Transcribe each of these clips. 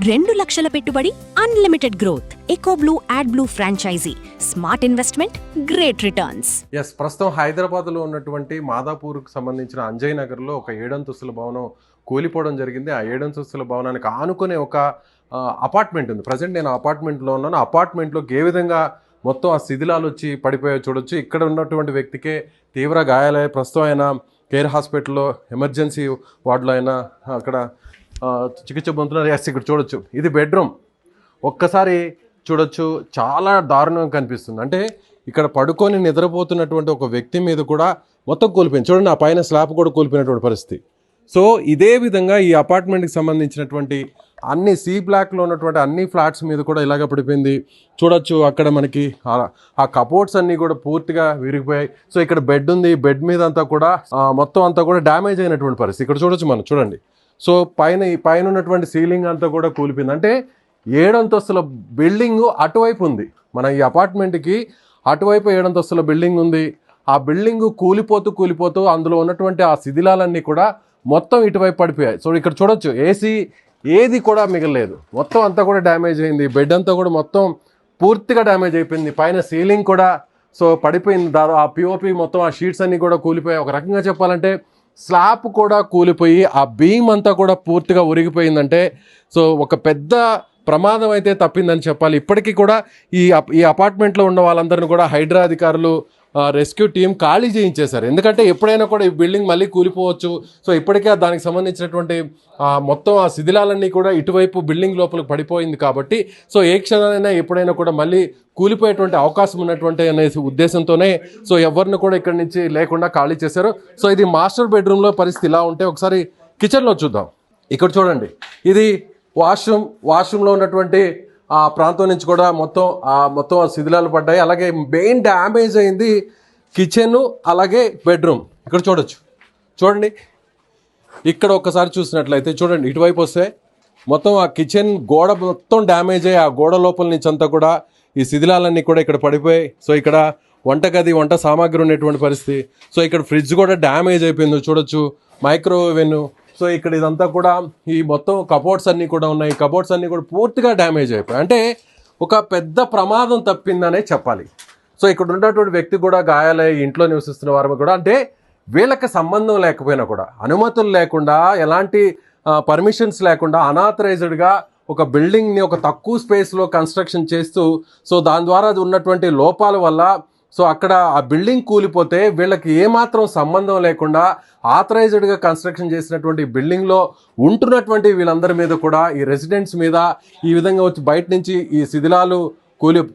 2 లక్షల పెట్టుబడి, unlimited growth. Ecoblue AdBlue franchisee. Smart investment, great returns. ప్రస్తుతం హైదరాబాద్లో ఉన్నటువంటి మాదాపూర్కు సంబంధించిన అంజయ్ నగర్లో ఒక 7 అంతస్తుల భవనం కూలిపోవడం జరిగింది. ఆ 7 అంతస్తుల భవనానికి ఆనుకునే ఒక అపార్ట్మెంట్ ఉంది. ప్రజెంట్ నేను అపార్ట్మెంట్లో ఉన్నాను. అపార్ట్మెంట్లోకి ఏ విధంగా మొత్తం ఆ శిథిలాలు వచ్చి పడిపోయో చూడొచ్చు. ఇక్కడ ఉన్నటువంటి వ్యక్తికే తీవ్ర గాయాలయ్యాయి. ప్రస్తుతం ఆయన కేర్ హాస్పిటల్లో ఎమర్జెన్సీ వార్డులో అయినా అక్కడ చికిత్స పొందుతున్నారు. ఇక్కడ చూడొచ్చు, ఇది బెడ్రూమ్. ఒక్కసారి చూడొచ్చు, చాలా దారుణంగా కనిపిస్తుంది. అంటే ఇక్కడ పడుకొని నిద్రపోతున్నటువంటి ఒక వ్యక్తి మీద కూడా మొత్తం కూలిపోయింది. చూడండి, ఆ పైన స్లాబ్ కూడా కూలిపోయినటువంటి పరిస్థితి. సో ఇదే విధంగా ఈ అపార్ట్మెంట్కి సంబంధించినటువంటి అన్ని సి బ్లాక్లో ఉన్నటువంటి అన్ని ఫ్లాట్స్ మీద కూడా ఇలాగ పడిపోయింది. చూడొచ్చు, అక్కడ మనకి ఆ కపోర్ట్స్ అన్నీ కూడా పూర్తిగా విరిగిపోయాయి. సో ఇక్కడ బెడ్ ఉంది, బెడ్ మీద అంతా కూడా మొత్తం అంతా కూడా డ్యామేజ్ అయినటువంటి పరిస్థితి. ఇక్కడ చూడొచ్చు మనం, చూడండి. సో పైన ఉన్నటువంటి సీలింగ్ అంతా కూడా కూలిపోయింది. అంటే 7 అంతస్తుల బిల్డింగ్ అటువైపు ఉంది. మన ఈ అపార్ట్మెంట్కి అటువైపు 7 అంతస్తుల బిల్డింగ్ ఉంది. ఆ బిల్డింగ్ కూలిపోతూ అందులో ఉన్నటువంటి ఆ శిథిలాలన్నీ కూడా మొత్తం ఇటువైపు పడిపోయాయి. సో ఇక్కడ చూడొచ్చు, ఏసీ ఏది కూడా మిగలలేదు, మొత్తం అంతా కూడా డ్యామేజ్ అయింది. బెడ్ అంతా కూడా మొత్తం పూర్తిగా డ్యామేజ్ అయిపోయింది. పైన సీలింగ్ కూడా సో పడిపోయింది. ఆ పిఓపి మొత్తం ఆ షీట్స్ అన్నీ కూడా కూలిపోయాయి. ఒక రకంగా చెప్పాలంటే స్లాబ్ కూడా కూలిపోయి ఆ బీమ్ అంతా కూడా పూర్తిగా ఉరిగిపోయిందంటే సో ఒక పెద్ద ప్రమాదం అయితే తప్పిందని చెప్పాలి. ఇప్పటికీ కూడా ఈ అపార్ట్మెంట్లో ఉన్న వాళ్ళందరినీ కూడా హైడ్రా అధికారులు రెస్క్యూ టీం ఖాళీ చేయించేశారు. ఎందుకంటే ఎప్పుడైనా కూడా ఈ బిల్డింగ్ మళ్ళీ కూలిపోవచ్చు. సో ఇప్పటికే దానికి సంబంధించినటువంటి మొత్తం ఆ శిథిలాలన్నీ కూడా ఇటువైపు బిల్డింగ్ లోపలికి పడిపోయింది కాబట్టి సో ఏ క్షణాలైనా ఎప్పుడైనా కూడా మళ్ళీ కూలిపోయేటువంటి అవకాశం ఉన్నటువంటి అనే ఉద్దేశంతోనే సో ఎవరిని కూడా ఇక్కడి నుంచి లేకుండా ఖాళీ చేశారు. సో ఇది మాస్టర్ బెడ్రూమ్లో పరిస్థితి ఇలా ఉంటే ఒకసారి కిచెన్లో చూద్దాం. ఇక్కడ చూడండి, ఇది వాష్రూమ్లో ఉన్నటువంటి ఆ ప్రాంతం నుంచి కూడా మొత్తం శిథిలాలు పడ్డాయి. అలాగే మెయిన్ డ్యామేజ్ అయింది కిచెన్, అలాగే బెడ్రూమ్. ఇక్కడ చూడండి, ఇక్కడ ఒక్కసారి చూసినట్లయితే చూడండి, ఇటువైపు వస్తే మొత్తం ఆ కిచెన్ గోడ మొత్తం డ్యామేజ్ అయ్యి ఆ గోడ లోపల నుంచి అంతా కూడా ఈ శిథిలాలన్నీ కూడా ఇక్కడ పడిపోయాయి. సో ఇక్కడ వంట సామాగ్రి ఉండేటువంటి పరిస్థితి. సో ఇక్కడ ఫ్రిడ్జ్ కూడా డ్యామేజ్ అయిపోయింది చూడొచ్చు, మైక్రోవేవ్. సో ఇక్కడ ఇదంతా కూడా ఈ మొత్తం కబోర్డ్స్ అన్నీ కూడా ఉన్నాయి. కబోర్డ్స్ అన్నీ కూడా పూర్తిగా డ్యామేజ్ అయిపోయాయి. అంటే ఒక పెద్ద ప్రమాదం తప్పిందనే చెప్పాలి. సో ఇక్కడ ఉన్నటువంటి వ్యక్తి కూడా గాయాలై ఇంట్లో నివసిస్తున్న వారు కూడా, అంటే వీళ్ళకి సంబంధం లేకపోయినా కూడా, అనుమతులు లేకుండా, ఎలాంటి పర్మిషన్స్ లేకుండా అనాథరైజ్డ్గా ఒక బిల్డింగ్ని ఒక తక్కువ స్పేస్లో కన్స్ట్రక్షన్ చేస్తూ సో దాని ద్వారా ఉన్నటువంటి లోపాల వల్ల సో అక్కడ ఆ బిల్డింగ్ కూలిపోతే వీళ్ళకి ఏమాత్రం సంబంధం లేకుండా ఆథరైజ్డ్గా కన్స్ట్రక్షన్ చేసినటువంటి బిల్డింగ్లో ఉంటున్నటువంటి వీళ్ళందరి మీద కూడా, ఈ రెసిడెంట్స్ మీద ఈ విధంగా వచ్చి బయట నుంచి ఈ శిథిలాలు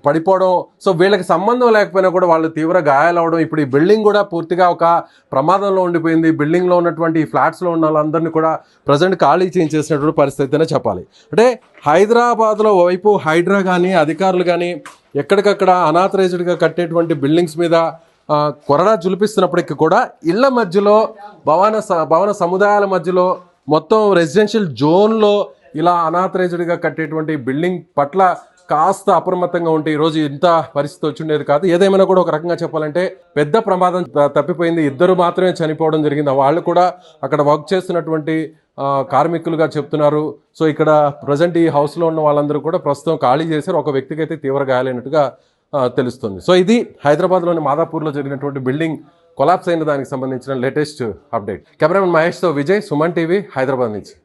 పడిపోవడం, సో వీళ్ళకి సంబంధం లేకపోయినా కూడా వాళ్ళు తీవ్ర గాయాలు అవడం. ఇప్పుడు ఈ బిల్డింగ్ కూడా పూర్తిగా ఒక ప్రమాదంలో ఉండిపోయింది. బిల్డింగ్లో ఉన్నటువంటి ఈ ఫ్లాట్స్లో ఉన్న వాళ్ళందరినీ కూడా ప్రజెంట్ ఖాళీ చేసేసినటువంటి పరిస్థితి అనే చెప్పాలి. అంటే హైదరాబాద్లో వైపు హైడ్రా కానీ అధికారులు కానీ ఎక్కడికక్కడ అనాథరైజ్డ్గా కట్టేటువంటి బిల్డింగ్స్ మీద కొరడా జులిపిస్తున్నప్పటికీ కూడా ఇళ్ల మధ్యలో భవన సముదాయాల మధ్యలో మొత్తం రెసిడెన్షియల్ జోన్లో ఇలా అనాథరైజ్డ్గా కట్టేటువంటి బిల్డింగ్ పట్ల కాస్త అప్రమత్తంగా ఉంటే ఈరోజు ఇంత పరిస్థితి వచ్చిండేది కాదు. ఏదేమైనా కూడా ఒక రకంగా చెప్పాలంటే పెద్ద ప్రమాదం తప్పిపోయింది. 2 మాత్రమే చనిపోవడం జరిగింది. వాళ్ళు కూడా అక్కడ వర్క్ చేస్తున్నటువంటి కార్మికులుగా చెప్తున్నారు. సో ఇక్కడ ప్రజెంట్ ఈ హౌస్లో ఉన్న వాళ్ళందరూ కూడా ప్రస్తుతం ఖాళీ చేశారు. ఒక వ్యక్తికి అయితే తీవ్ర గాయాలైనట్టుగా తెలుస్తుంది. సో ఇది హైదరాబాద్లోని మాదాపూర్లో జరిగినటువంటి బిల్డింగ్ కొలాప్స్ అయిన దానికి సంబంధించిన లేటెస్ట్ అప్డేట్. కెమెరామెన్ మహేష్తో విజయ్, సుమన్ టీవీ, హైదరాబాద్ నుంచి.